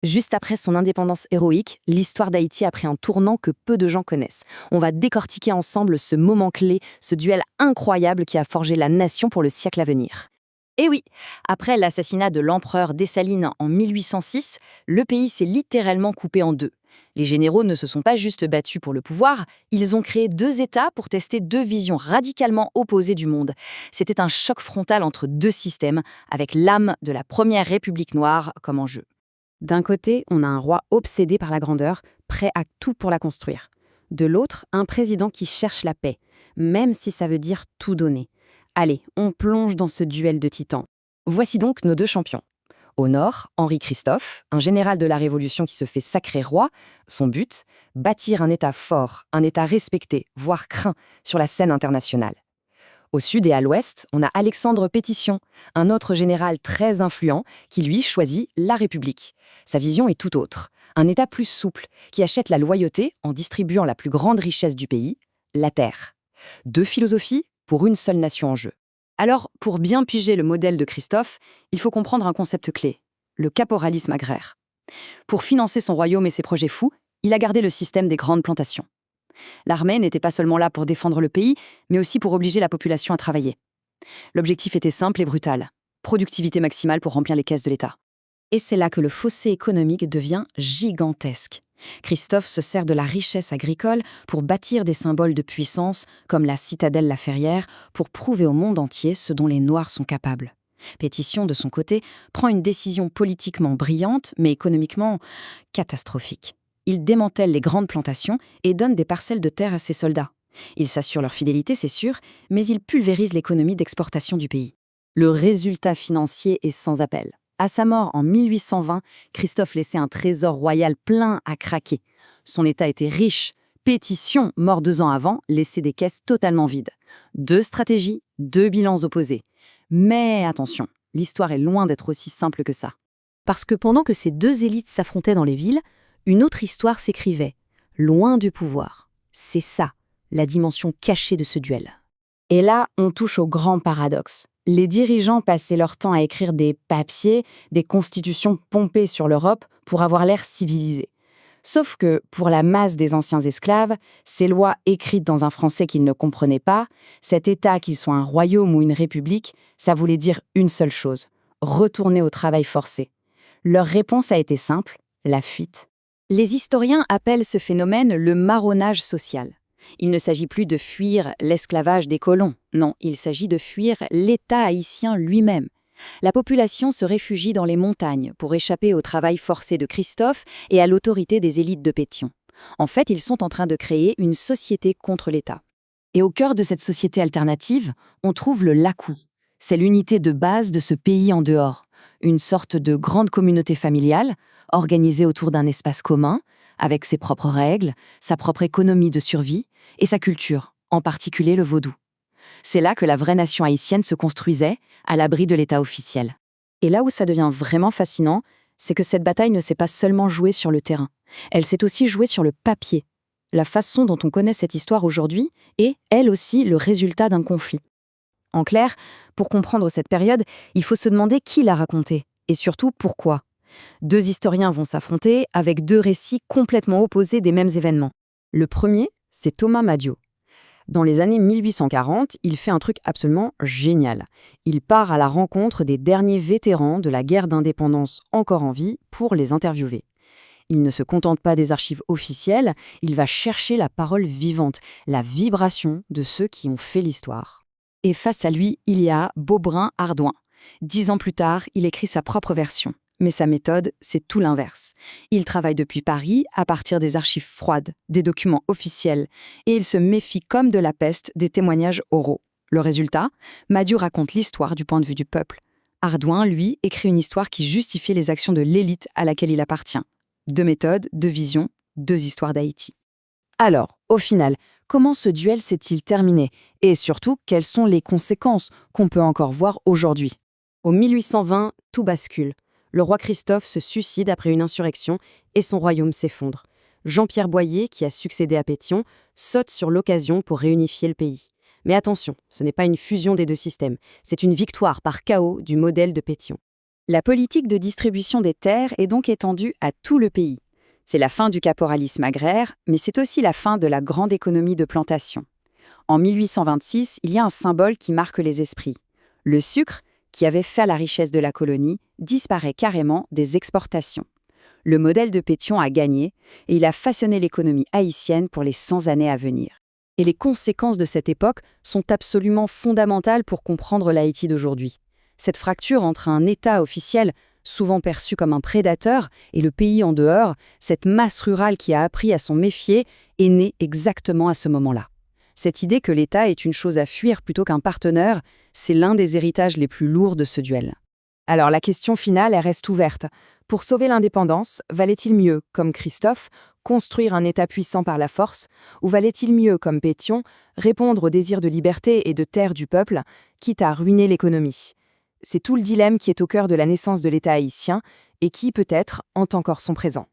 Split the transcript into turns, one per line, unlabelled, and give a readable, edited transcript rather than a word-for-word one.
Juste après son indépendance héroïque, l'histoire d'Haïti a pris un tournant que peu de gens connaissent. On va décortiquer ensemble ce moment clé, ce duel incroyable qui a forgé la nation pour le siècle à venir. Et oui, après l'assassinat de l'empereur Dessalines en 1806, le pays s'est littéralement coupé en deux. Les généraux ne se sont pas juste battus pour le pouvoir, ils ont créé deux États pour tester deux visions radicalement opposées du monde. C'était un choc frontal entre deux systèmes, avec l'âme de la première République noire comme enjeu. D'un côté, on a un roi obsédé par la grandeur, prêt à tout pour la construire. De l'autre, un président qui cherche la paix, même si ça veut dire tout donner. Allez, on plonge dans ce duel de titans. Voici donc nos deux champions. Au nord, Henri Christophe, un général de la Révolution qui se fait sacrer roi. Son but, bâtir un État fort, un État respecté, voire craint, sur la scène internationale. Au sud et à l'ouest, on a Alexandre Pétion, un autre général très influent qui, lui, choisit la République. Sa vision est tout autre. Un État plus souple, qui achète la loyauté en distribuant la plus grande richesse du pays, la terre. Deux philosophies pour une seule nation en jeu. Alors, pour bien piger le modèle de Christophe, il faut comprendre un concept clé, le caporalisme agraire. Pour financer son royaume et ses projets fous, il a gardé le système des grandes plantations. L'armée n'était pas seulement là pour défendre le pays, mais aussi pour obliger la population à travailler. L'objectif était simple et brutal. Productivité maximale pour remplir les caisses de l'État. Et c'est là que le fossé économique devient gigantesque. Christophe se sert de la richesse agricole pour bâtir des symboles de puissance, comme la citadelle La Ferrière, pour prouver au monde entier ce dont les Noirs sont capables. Pétion, de son côté, prend une décision politiquement brillante, mais économiquement catastrophique. Il démantèle les grandes plantations et donne des parcelles de terre à ses soldats. Il s'assure leur fidélité, c'est sûr, mais il pulvérise l'économie d'exportation du pays. Le résultat financier est sans appel. À sa mort en 1820, Christophe laissait un trésor royal plein à craquer. Son État était riche. Pétion, mort 2 ans avant, laissait des caisses totalement vides. Deux stratégies, deux bilans opposés. Mais attention, l'histoire est loin d'être aussi simple que ça. Parce que pendant que ces deux élites s'affrontaient dans les villes, une autre histoire s'écrivait, loin du pouvoir. C'est ça, la dimension cachée de ce duel. Et là, on touche au grand paradoxe. Les dirigeants passaient leur temps à écrire des papiers, des constitutions pompées sur l'Europe pour avoir l'air civilisés. Sauf que, pour la masse des anciens esclaves, ces lois écrites dans un français qu'ils ne comprenaient pas, cet État, qu'il soit un royaume ou une république, ça voulait dire une seule chose, retourner au travail forcé. Leur réponse a été simple, la fuite. Les historiens appellent ce phénomène le marronnage social. Il ne s'agit plus de fuir l'esclavage des colons, non, il s'agit de fuir l'État haïtien lui-même. La population se réfugie dans les montagnes pour échapper au travail forcé de Christophe et à l'autorité des élites de Pétion. En fait, ils sont en train de créer une société contre l'État. Et au cœur de cette société alternative, on trouve le Lakou. C'est l'unité de base de ce pays en dehors, une sorte de grande communauté familiale, organisée autour d'un espace commun, avec ses propres règles, sa propre économie de survie et sa culture, en particulier le vaudou. C'est là que la vraie nation haïtienne se construisait, à l'abri de l'État officiel. Et là où ça devient vraiment fascinant, c'est que cette bataille ne s'est pas seulement jouée sur le terrain. Elle s'est aussi jouée sur le papier. La façon dont on connaît cette histoire aujourd'hui est, elle aussi, le résultat d'un conflit. En clair, pour comprendre cette période, il faut se demander qui l'a racontée, et surtout pourquoi. Deux historiens vont s'affronter avec deux récits complètement opposés des mêmes événements. Le premier, c'est Thomas Madiot. Dans les années 1840, il fait un truc absolument génial. Il part à la rencontre des derniers vétérans de la guerre d'indépendance encore en vie pour les interviewer. Il ne se contente pas des archives officielles, il va chercher la parole vivante, la vibration de ceux qui ont fait l'histoire. Et face à lui, il y a Beaubrun-Ardouin. 10 ans plus tard, il écrit sa propre version. Mais sa méthode, c'est tout l'inverse. Il travaille depuis Paris à partir des archives froides, des documents officiels, et il se méfie comme de la peste des témoignages oraux. Le résultat, Madiot raconte l'histoire du point de vue du peuple. Ardouin, lui, écrit une histoire qui justifie les actions de l'élite à laquelle il appartient. Deux méthodes, deux visions, deux histoires d'Haïti. Alors, au final, comment ce duel s'est-il terminé? Et surtout, quelles sont les conséquences qu'on peut encore voir aujourd'hui? Au 1820, tout bascule. Le roi Christophe se suicide après une insurrection et son royaume s'effondre. Jean-Pierre Boyer, qui a succédé à Pétion, saute sur l'occasion pour réunifier le pays. Mais attention, ce n'est pas une fusion des deux systèmes, c'est une victoire par chaos du modèle de Pétion.
La politique de distribution des terres est donc étendue à tout le pays. C'est la fin du caporalisme agraire, mais c'est aussi la fin de la grande économie de plantation. En 1826, il y a un symbole qui marque les esprits. Le sucre, qui avait fait la richesse de la colonie, disparaît carrément des exportations. Le modèle de Pétion a gagné et il a façonné l'économie haïtienne pour les 100 années à venir.
Et les conséquences de cette époque sont absolument fondamentales pour comprendre l'Haïti d'aujourd'hui. Cette fracture entre un État officiel, souvent perçu comme un prédateur, et le pays en dehors, cette masse rurale qui a appris à s'en méfier, est née exactement à ce moment-là. Cette idée que l'État est une chose à fuir plutôt qu'un partenaire, c'est l'un des héritages les plus lourds de ce duel. Alors la question finale, elle reste ouverte. Pour sauver l'indépendance, valait-il mieux, comme Christophe, construire un État puissant par la force, ou valait-il mieux, comme Pétion, répondre au désir de liberté et de terre du peuple, quitte à ruiner l'économie? C'est tout le dilemme qui est au cœur de la naissance de l'État haïtien et qui, peut-être, hante encore son présent.